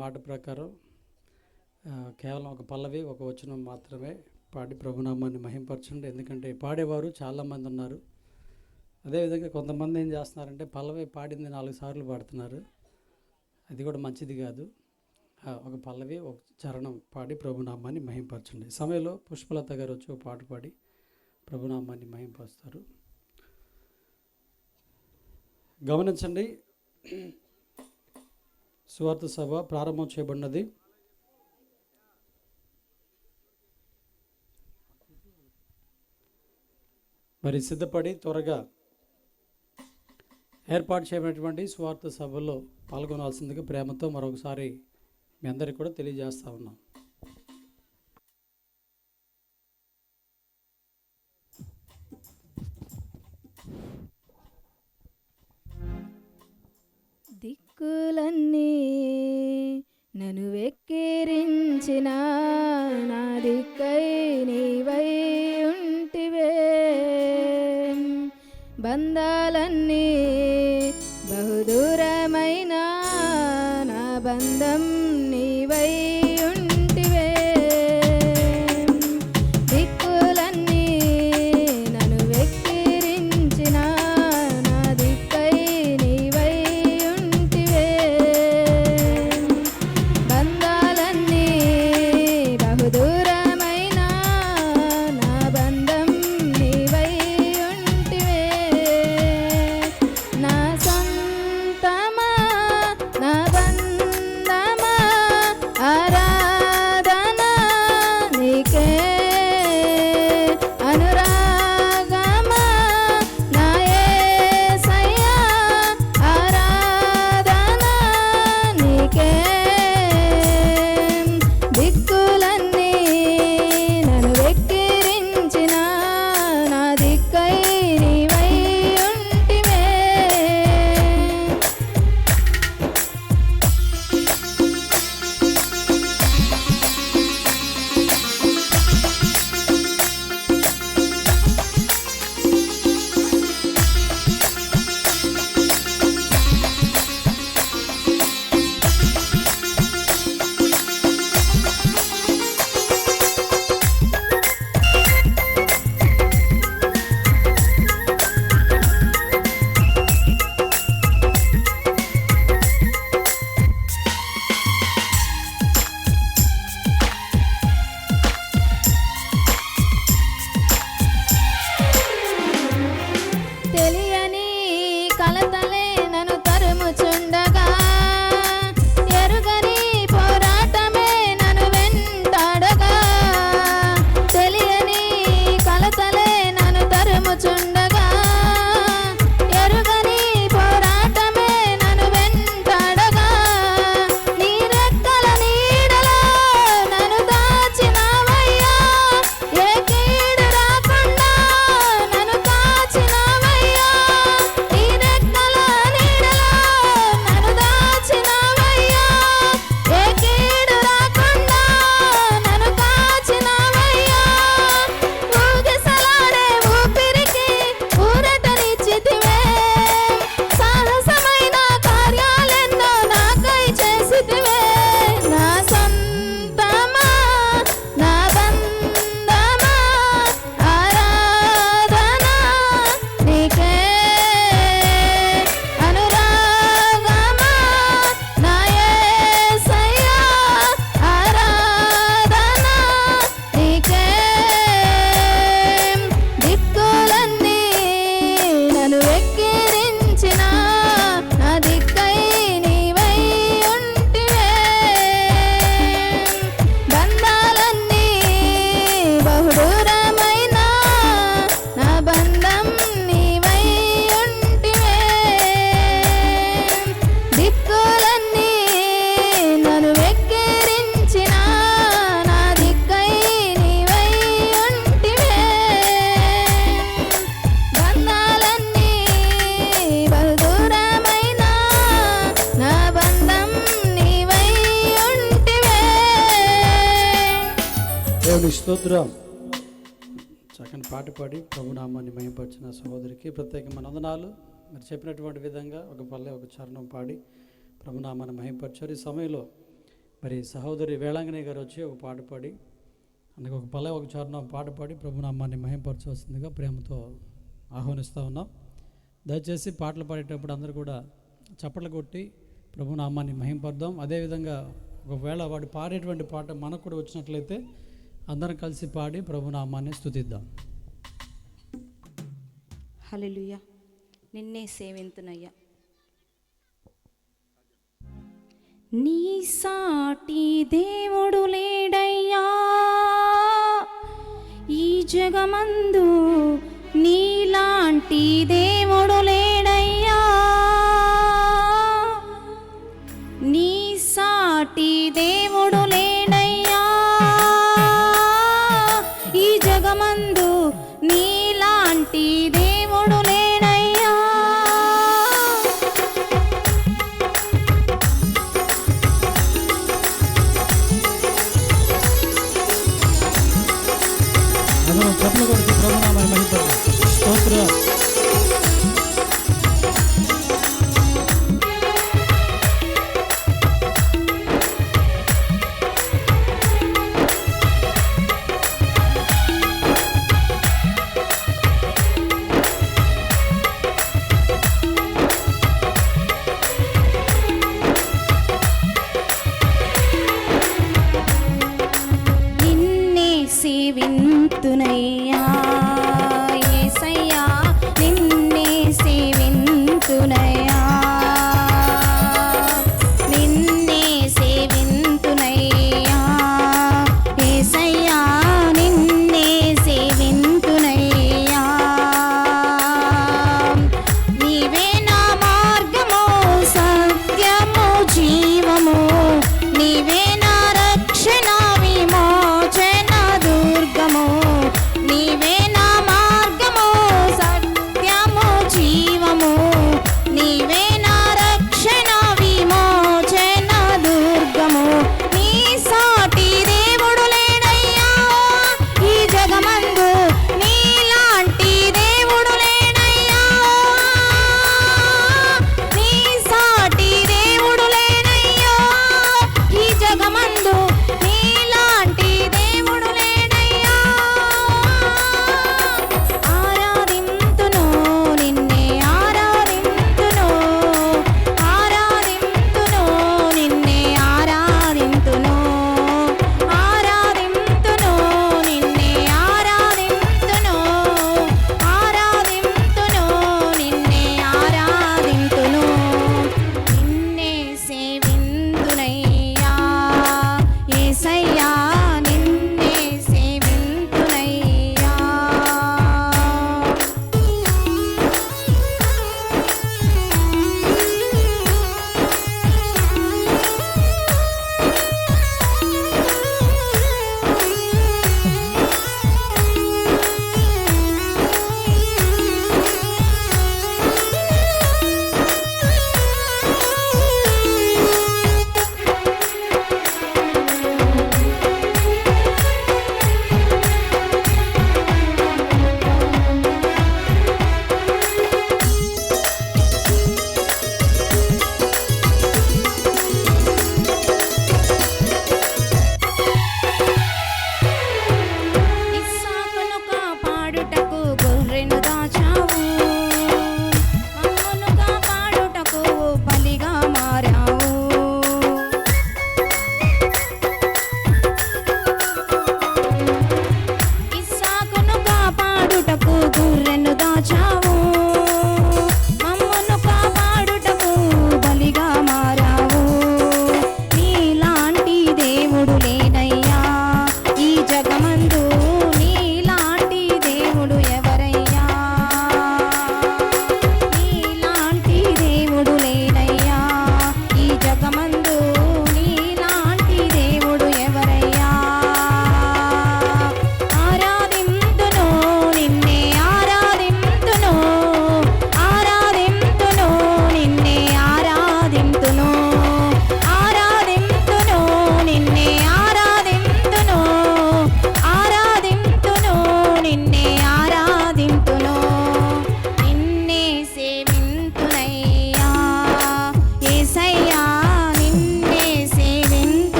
మాట ప్రకారం కేవలం ఒక పల్లవి ఒక వచనం మాత్రమే పాడి ప్రభునామాన్ని మహింపరచండి. ఎందుకంటే పాడేవారు చాలామంది ఉన్నారు. అదేవిధంగా కొంతమంది ఏం చేస్తున్నారంటే పల్లవి పాడింది 4 సార్లు పాడుతున్నారు. అది కూడా మంచిది కాదు. ఒక పల్లవి ఒక చరణం పాడి ప్రభునామాన్ని మహింపరచండి. సమయంలో పుష్పలత గారు వచ్చి ఒక పాట పాడి ప్రభునామాన్ని మహింపరుస్తారు. గమనించండి, సువార్త సభ ప్రారంభం చేయబడినది. మరి సిద్ధపడి త్వరగా ఏర్పాటు చేయబడినటువంటి సువార్త సభలో పాల్గొనాల్సిందిగా ప్రేమతో మరొకసారి మీ అందరికీ కూడా తెలియజేస్తా ఉన్నాం. దిక్కులన్నీ నన్ను వెక్కిరించిన నా దిక్కై నీవై ఉంటివే, బంధాలన్నీ బహుదూరమైన నా బంధం నీవై ఉంటివే. దిక్కులన్నీ నన్ను వెక్కిరించిన నా దిక్కై నీవై ఉంటివే, బంధాలన్నీ బహుదూరమైన నా బంధం నీవై ఉంటివే. నా సొంతమా నా బంధమా ఆరాధన నీకే, అనురాగమా నా యేసయ్యా ఆరాధన నీకే. దిక్కులన్నీ నన్ను వెక్కిరించిన నా దిక్కై నీవై ఉంటివే. తెలియని కలతలే నన్ను తరుముచుండగా, ఎరుగని పోరాటమే నన్ను వెంటాడగా. తెలియని కలతలే నన్ను తరుముచుండగా, ఎరుగని పోరాటమే నన్ను వెంటాడగా. నీ రెక్కల నీడలో నన్ను దాచినావయ్యా, ఏ కీడు రాకుండా నన్ను కాచినావయ్యా. నీ రెక్కల నీడలో నన్ను దాచినావయ్యా, ఏ కీడు రాకుండా నన్ను కాచినావయ్యా. ఊగిసలాడే ఊపిరికి ఊరటనిచ్చితివే, సాహసమైన కార్యాలెన్నో నాకై చేసితివే. నా సొంతమా నా బంధమా ఆరాధన నీకే, అనురాగమా నా యేసయ్యా ఆరాధన నీకే. దిక్కులన్నీ నన్ను వెక్కిరించిన నా దిక్కై నీవై ఉంటివే, బంధాలన్నీ బహుదూరమైన నా బంధం నీవై ఉంటివే. దిక్కులన్నీ నన్ను వెక్కిరించిన నా దిక్కై నీవై ఉంటివే, బంధాలన్నీ బహుదూరమైన నా బంధం నీవై ఉంటివే. దేవుని స్తోత్రం. చక్కని పాట పాడి ప్రభునామాన్ని మహింపరిచిన సహోదరికి ప్రత్యేకమైన వందనాలు. మీరు చెప్పినటువంటి విధంగా ఒక పల్లె ఒక చరణం పాడి ప్రభునామాన్ని మహింపరిచారు. ఈ సమయంలో మరి సహోదరి వేళాంగని గారు వచ్చి ఒక పాట పాడి అందుకు ఒక పల్లె ఒక చరణం పాట పాడి ప్రభునామాన్ని మహింపరచవలసిందిగా ప్రేమతో ఆహ్వానిస్తూ ఉన్నాం. దయచేసి పాటలు పాడేటప్పుడు అందరూ కూడా చప్పట్లు కొట్టి ప్రభునామాన్ని మహింపర్దాం. అదేవిధంగా ఒకవేళ వాడు పాడేటువంటి పాట మనకు కూడా వచ్చినట్లయితే అందరం కలిసి పాడి ప్రభునామాన్ని స్తుతిద్దాం. హల్లెలూయా. నిన్నే సేవింతునయ్యా, నీ సాటి దేవుడు లేడయ్యా ఈ జగమందు, నీలాంటి దేవుడు లేడయ్యా, నీ సాటి దేవుడు లేడయ్యా ఈ జగమందు, నీలాంటి దేవుడు లేడయ్యా. అందరం చప్పట్లు కొడుతూ ప్రభునామాన్ని మహింపర్దాం. స్తోత్రం. సేవింతునయ్యా యేసయ్యా, నిన్నే సేవింతునయ్యా, నిన్నే సేవింతునయ్యా యేసయ్యా, నిన్నే సేవింతునయ్యా. నీవే నా మార్గము, సత్యము, జీవము, నీవే నా రక్షణ, విమోచన దుర్గము, నీ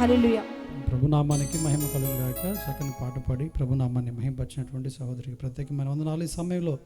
హల్లెలూయా. ప్రభునామానికి మహిమ కలుగును గాక. చక్కని పాట పాడి ప్రభునామాన్ని మహిమపరిచినటువంటి సహోదరికి ప్రత్యేకమైన వందనాలు. ఈ సమయంలో